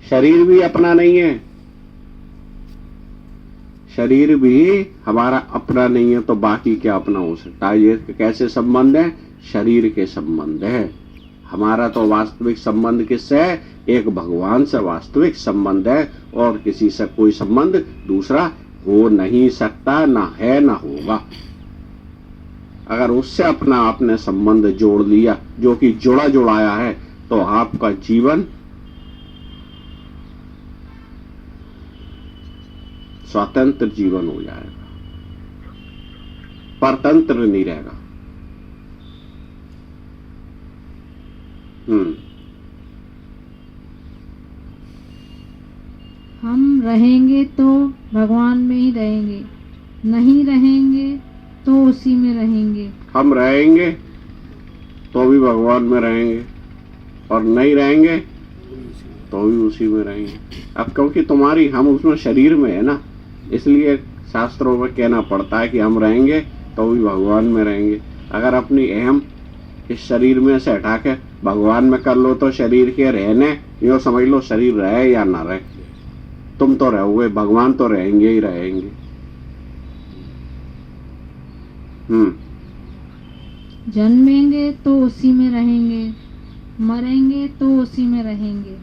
शरीर भी अपना नहीं है, शरीर भी हमारा अपना नहीं है, तो बाकी क्या अपना हो सकता है? ये कैसे संबंध है? शरीर के संबंध है। हमारा तो वास्तविक संबंध किससे है? एक भगवान से वास्तविक संबंध है, और किसी से कोई संबंध दूसरा हो नहीं सकता, ना है ना होगा। अगर उससे अपना आपने संबंध जोड़ लिया, जो कि जुड़ा जुड़ाया है, तो आपका जीवन स्वतंत्र जीवन हो जाएगा, परतंत्र नहीं रहेगा। हम रहेंगे तो भगवान में ही रहेंगे, नहीं रहेंगे तो उसी में रहेंगे। हम रहेंगे तो भी भगवान में रहेंगे, और नहीं रहेंगे तो भी उसी में रहेंगे। अब क्योंकि तुम्हारी हम उसमें शरीर में है ना, इसलिए शास्त्रों में कहना पड़ता है कि हम रहेंगे तो भी भगवान में रहेंगे। अगर अपनी अहम इस शरीर में से हटा के भगवान में कर लो, तो शरीर के रहने, यो समझ लो शरीर रहे या ना रहे, तुम तो रहोगे, भगवान तो रहेंगे ही रहेंगे। जन्मेंगे तो उसी में रहेंगे, मरेंगे तो उसी में रहेंगे,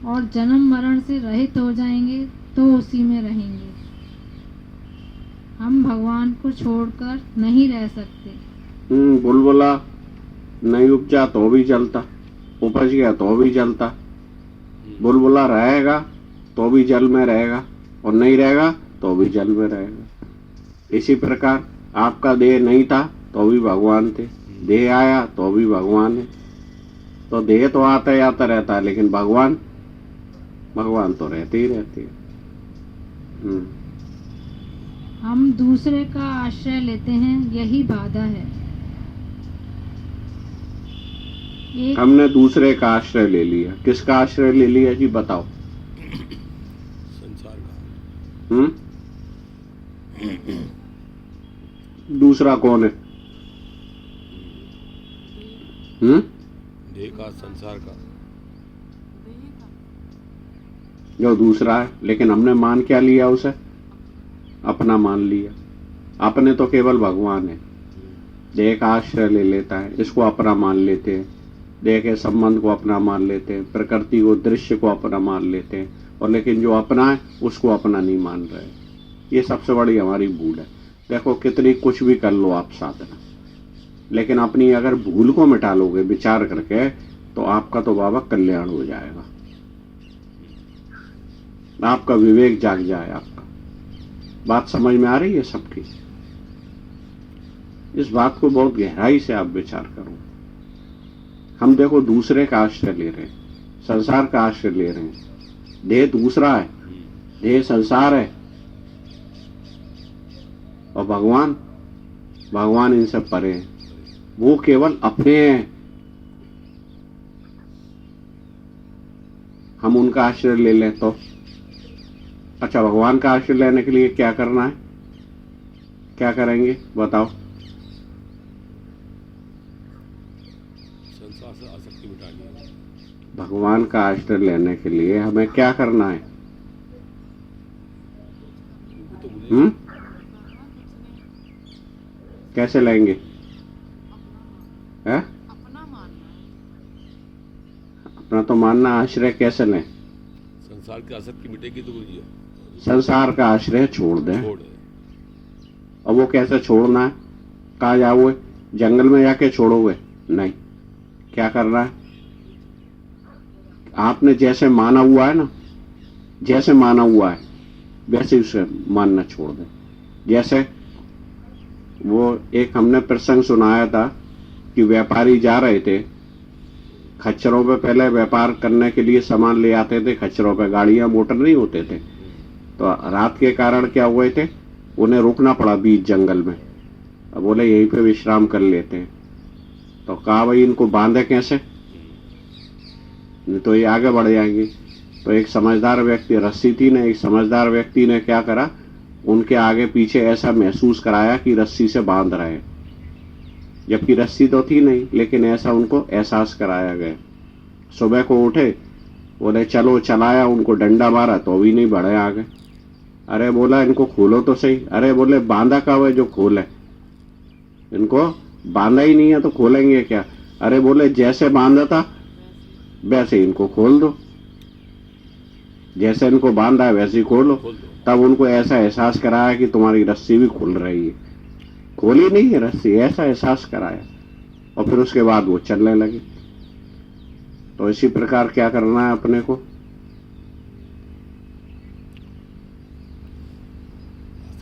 और जन्म मरण से रहित हो जाएंगे तो उसी में रहेंगे। हम भगवान को छोड़कर नहीं रह सकते। बुलबुला नहीं उपजा तो भी जलता, उपज गया तो भी जलता। बुलबुला रहेगा तो भी जल में रहेगा, और नहीं रहेगा तो भी जल में रहेगा। इसी प्रकार आपका देह नहीं था तो भी भगवान थे, देह आया तो भी भगवान है। तो देह तो आता जाता रहता है, लेकिन भगवान तो रहते ही रहते हैं। हम दूसरे का आश्रय लेते हैं, यही बाधा है। हमने दूसरे का आश्रय ले लिया। किसका आश्रय ले लिया जी, बताओ? संसार का। दूसरा कौन है? देह का, संसार का, जो दूसरा है। लेकिन हमने मान क्या लिया उसे? अपना मान लिया। अपने तो केवल भगवान है। देह का आश्रय ले लेता है, इसको अपना मान लेते हैं। देह के संबंध को अपना मान लेते हैं, प्रकृति को, दृश्य को अपना मान लेते हैं, और लेकिन जो अपना है उसको अपना नहीं मान रहे। ये सबसे बड़ी हमारी भूल है। देखो कितनी कुछ भी कर लो आप साधना, लेकिन अपनी अगर भूल को मिटा लोगे विचार करके, तो आपका तो बाबा कल्याण हो जाएगा। आपका विवेक जाग जाए। आपका बात समझ में आ रही है सबकी? इस बात को बहुत गहराई से आप विचार करो। हम देखो दूसरे का आश्रय ले रहे हैं, संसार का आश्रय ले रहे हैं। देह दूसरा है, देह संसार है, और भगवान इनसे परे है। वो केवल अपने हैं, हम उनका आश्रय ले लें तो। अच्छा, भगवान का आश्रय लेने के लिए क्या करना है? क्या करेंगे बताओ? संसार से आसक्ति मिटानी है। भगवान का आश्रय लेने के लिए हमें क्या करना है? तो मुझे कैसे लेंगे? है? अपना तो मानना। आश्रय कैसे लें? संसार की आसक्ति मिटेगी तो बोलिए संसार का आश्रय छोड़ दें। छोड़। और वो कैसे छोड़ना है? कहाँ जाओगे? जंगल में जाके छोड़ोगे? नहीं। क्या करना है? आपने जैसे माना हुआ है ना, जैसे माना हुआ है वैसे उसे मानना छोड़ दें। जैसे वो एक हमने प्रसंग सुनाया था कि व्यापारी जा रहे थे खच्चरों पे, पहले व्यापार करने के लिए सामान ले आते थे खच्चरों पे, गाड़ियां मोटर नहीं होते थे। तो रात के कारण क्या हुए थे, उन्हें रुकना पड़ा बीच जंगल में। अब बोले यहीं पे विश्राम कर लेते हैं। तो कहा भाई इनको बांधे कैसे, नहीं तो ये आगे बढ़ जाएंगे। तो एक समझदार व्यक्ति, रस्सी थी ना, एक समझदार व्यक्ति ने क्या करा, उनके आगे पीछे ऐसा महसूस कराया कि रस्सी से बांध रहे हैं, जबकि रस्सी तो थी नहीं, लेकिन ऐसा उनको एहसास कराया गया। सुबह को उठे बोले चलो, चलाया, उनको डंडा मारा तो भी नहीं बढ़े आगे। अरे बोला इनको खोलो तो सही। अरे बोले बांधा कब है जो खोले, इनको बांधा ही नहीं है तो खोलेंगे क्या। अरे बोले जैसे बांधा था वैसे इनको खोल दो, जैसे इनको बांधा है वैसे ही खोलो। खोल दो। तब उनको ऐसा एहसास कराया कि तुम्हारी रस्सी भी खुल रही है, खोली नहीं है रस्सी, ऐसा एहसास कराया, और फिर उसके बाद वो चलने लगे। तो इसी प्रकार क्या करना है अपने को,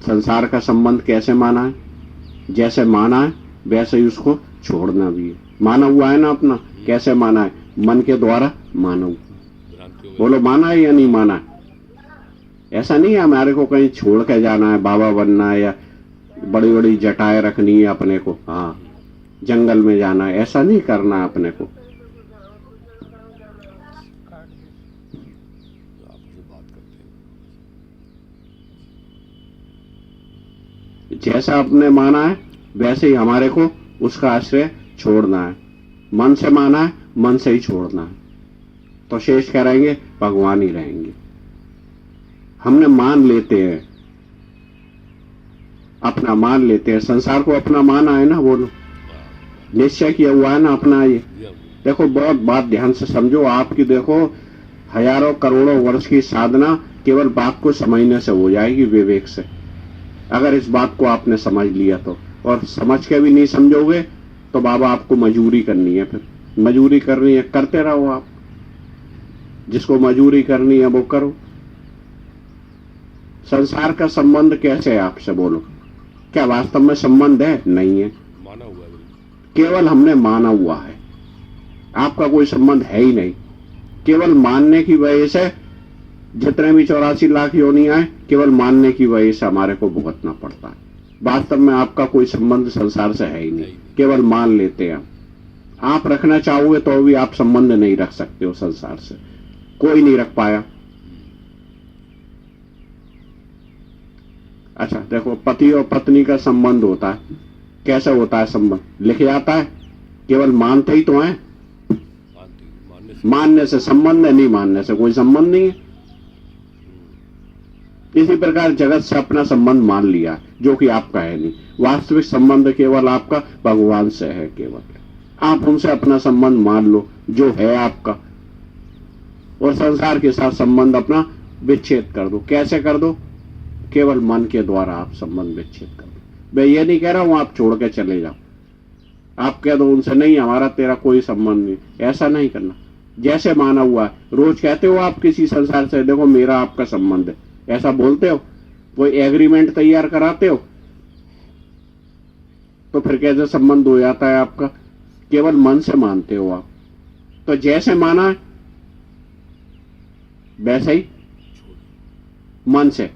संसार का संबंध कैसे माना है, जैसे माना है वैसे ही उसको छोड़ना भी है। माना हुआ है ना अपना, कैसे माना है, मन के द्वारा माना हुआ। भ्रांतियों में बोलो माना है या नहीं माना है। ऐसा नहीं है हमारे को कहीं छोड़ के जाना है, बाबा बनना है या बड़ी बड़ी जटाएं रखनी है अपने को, हाँ जंगल में जाना है, ऐसा नहीं करना है अपने को। आपस में बात करते हैं। जैसा आपने माना है वैसे ही हमारे को उसका आश्रय छोड़ना है। मन से माना है, मन से ही छोड़ना है, तो शेष क्या रहेंगे, भगवान ही रहेंगे। हमने मान लेते हैं, अपना मान लेते हैं, संसार को अपना माना है ना, बोलो निश्चय किया हुआ है ना अपना। ये देखो बहुत बात ध्यान से समझो, आपकी देखो हजारों करोड़ों वर्ष की साधना केवल बात को समझने से हो जाएगी, विवेक से। अगर इस बात को आपने समझ लिया तो, और समझ के भी नहीं समझोगे तो बाबा आपको मजूरी करनी है, फिर मजूरी करनी है, करते रहो आप, जिसको मजूरी करनी है वो करो। संसार का संबंध कैसे है आपसे, बोलो क्या वास्तव में संबंध है, नहीं है, माना हुआ है बिल्कुल। केवल हमने माना हुआ है, आपका कोई संबंध है ही नहीं। केवल मानने की वजह से जितने भी 84 लाख योनियां हैं, केवल मानने की वजह से हमारे को भुगतना पड़ता है। वास्तव में आपका कोई संबंध संसार से है ही नहीं, केवल मान लेते हैं। आप रखना चाहोगे तो भी आप संबंध नहीं रख सकते हो संसार से, कोई नहीं रख पाया। अच्छा देखो, पति और पत्नी का संबंध होता है, कैसे होता है संबंध, लिखे आता है, केवल मानते ही तो हैं, मानने से संबंध है, नहीं मानने से कोई संबंध नहीं है। इसी प्रकार जगत से अपना संबंध मान लिया जो कि आपका है नहीं। वास्तविक संबंध केवल आपका भगवान से है, केवल आप उनसे अपना संबंध मान लो जो है आपका, और संसार के साथ संबंध अपना विच्छेद कर दो। कैसे कर दो, केवल मन के द्वारा आप संबंध विच्छेद कर दो। मैं ये नहीं कह रहा हूं आप छोड़ के चले जाओ, आप कह दो उनसे नहीं हमारा तेरा कोई संबंध नहीं, ऐसा नहीं करना। जैसे माना हुआ है, रोज कहते हो आप किसी संसार से देखो मेरा आपका संबंध है, ऐसा बोलते हो, कोई एग्रीमेंट तैयार कराते हो, तो फिर कैसे संबंध हो जाता है आपका, केवल मन से मानते हो आप। तो जैसे माना है वैसे ही मन से,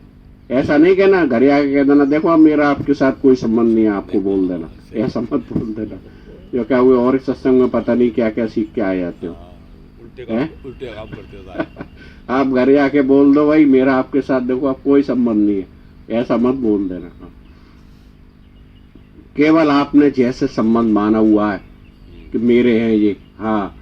ऐसा नहीं कहना घरे आके कह देना देखो अब मेरा आपके साथ कोई संबंध नहीं है, आपको बोल देना, ऐसा मत बोल देना। जो क्या हुए और सत्संग में पता नहीं क्या क्या सीख के आ जाते हो, उल्टे काम करते हो। आप घरे आके बोल दो भाई मेरा आपके साथ देखो अब कोई संबंध नहीं है, ऐसा मत बोल देना। केवल आपने जैसे संबंध माना हुआ है कि मेरे हैं ये, हाँ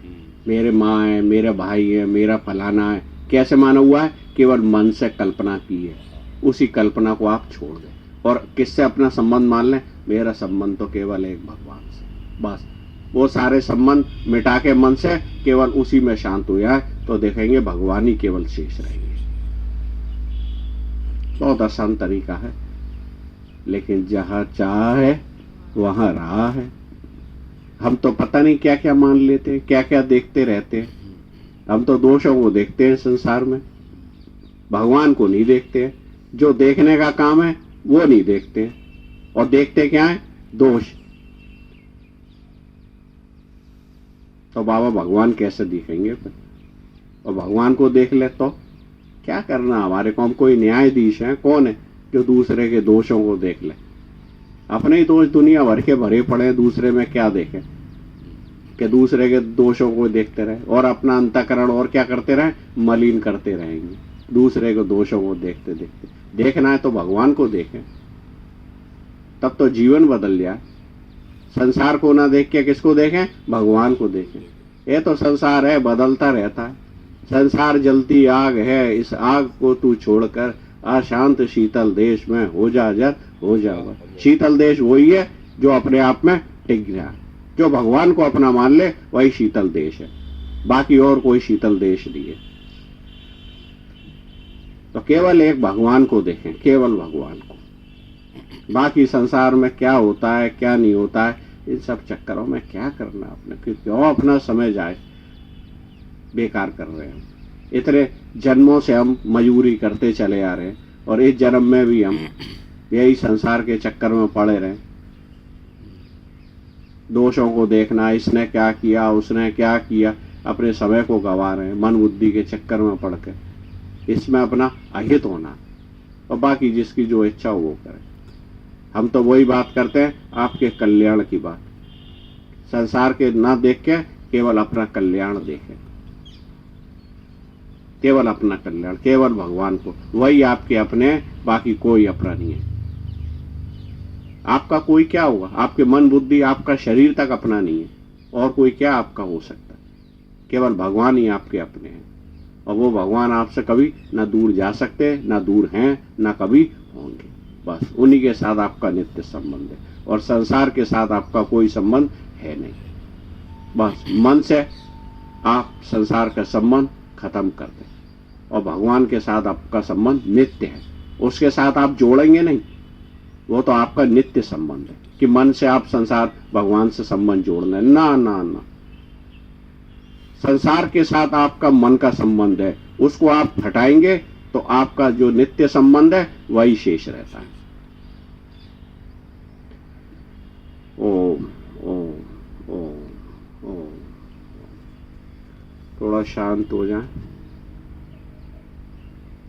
मेरे माँ है, मेरे भाई है, मेरा फलाना है, कैसे माना हुआ है, केवल मन से कल्पना की है, उसी कल्पना को आप छोड़ दें। और किससे अपना संबंध मान लें, मेरा संबंध तो केवल एक भगवान से, बस। वो सारे संबंध मिटा के मन से केवल उसी में शांत हो जाए तो देखेंगे भगवान ही केवल शेष रहेंगे। बहुत आसान तरीका है, लेकिन जहां चाह है वहां राह है। हम तो पता नहीं क्या क्या मान लेते हैं, क्या क्या देखते रहते हैं। हम तो दोषों को देखते हैं संसार में, भगवान को नहीं देखते हैं। जो देखने का काम है वो नहीं देखते हैं, और देखते क्या है, दोष। तो बाबा भगवान कैसे दिखेंगे फिर, और भगवान को देख ले तो क्या करना हमारे को। हम कोई न्यायाधीश है, कौन है जो दूसरे के दोषों को देख ले। अपने ही दोष दुनिया भर के भरे पड़े हैं, दूसरे में क्या देखें कि दूसरे के दोषों को देखते रहे और अपना अंतःकरण और क्या करते रहे, मलिन करते रहेंगे दूसरे के दोषों को देखते देखते। देखना है तो भगवान को देखें, तब तो जीवन बदल जाए। संसार को ना देख के किसको देखें, भगवान को देखें। ये तो संसार है, बदलता रहता है, संसार जलती आग है, इस आग को तू छोड़कर अशांत शीतल देश में हो जा जर, हो जाओ। शीतल देश वही है जो अपने आप में टिक गया, जो भगवान को अपना मान ले वही शीतल देश है, बाकी और कोई शीतल देश नहीं है। तो केवल एक भगवान को देखें, केवल भगवान को। बाकी संसार में क्या होता है क्या नहीं होता है, इन सब चक्करों में क्या करना आपने, क्यों अपना समय जाए बेकार कर रहे हैं। इतने जन्मों से हम मजबूरी करते चले आ रहे हैं और इस जन्म में भी हम यही संसार के चक्कर में पड़े रहे। दोषों को देखना, इसने क्या किया उसने क्या किया, अपने समय को गंवा रहे हैं मन बुद्धि के चक्कर में पड़ के। इसमें अपना अहित होना और बाकी जिसकी जो इच्छा हो वो करे। हम तो वही बात करते हैं आपके कल्याण की बात, संसार के ना देख के केवल अपना कल्याण देखें, केवल अपना कल्याण, केवल भगवान को, वही आपके अपने, बाकी कोई अपना नहीं है। आपका कोई क्या होगा, आपके मन बुद्धि आपका शरीर तक अपना नहीं है, और कोई क्या आपका हो सकता है, केवल भगवान ही आपके अपने हैं। और वो भगवान आपसे कभी ना दूर जा सकते, ना दूर हैं, ना कभी होंगे। बस उन्हीं के साथ आपका नित्य संबंध है और संसार के साथ आपका कोई संबंध है नहीं। बस मन से आप संसार का संबंध खत्म कर दें और भगवान के साथ आपका संबंध नित्य है, उसके साथ आप जोड़ेंगे नहीं, वो तो आपका नित्य संबंध है कि मन से आप संसार भगवान से संबंध जोड़ना है, ना ना ना। संसार के साथ आपका मन का संबंध है, उसको आप हटाएंगे तो आपका जो नित्य संबंध है वही शेष रहता है। ओम ओम ओम ओम। थोड़ा शांत हो जाए।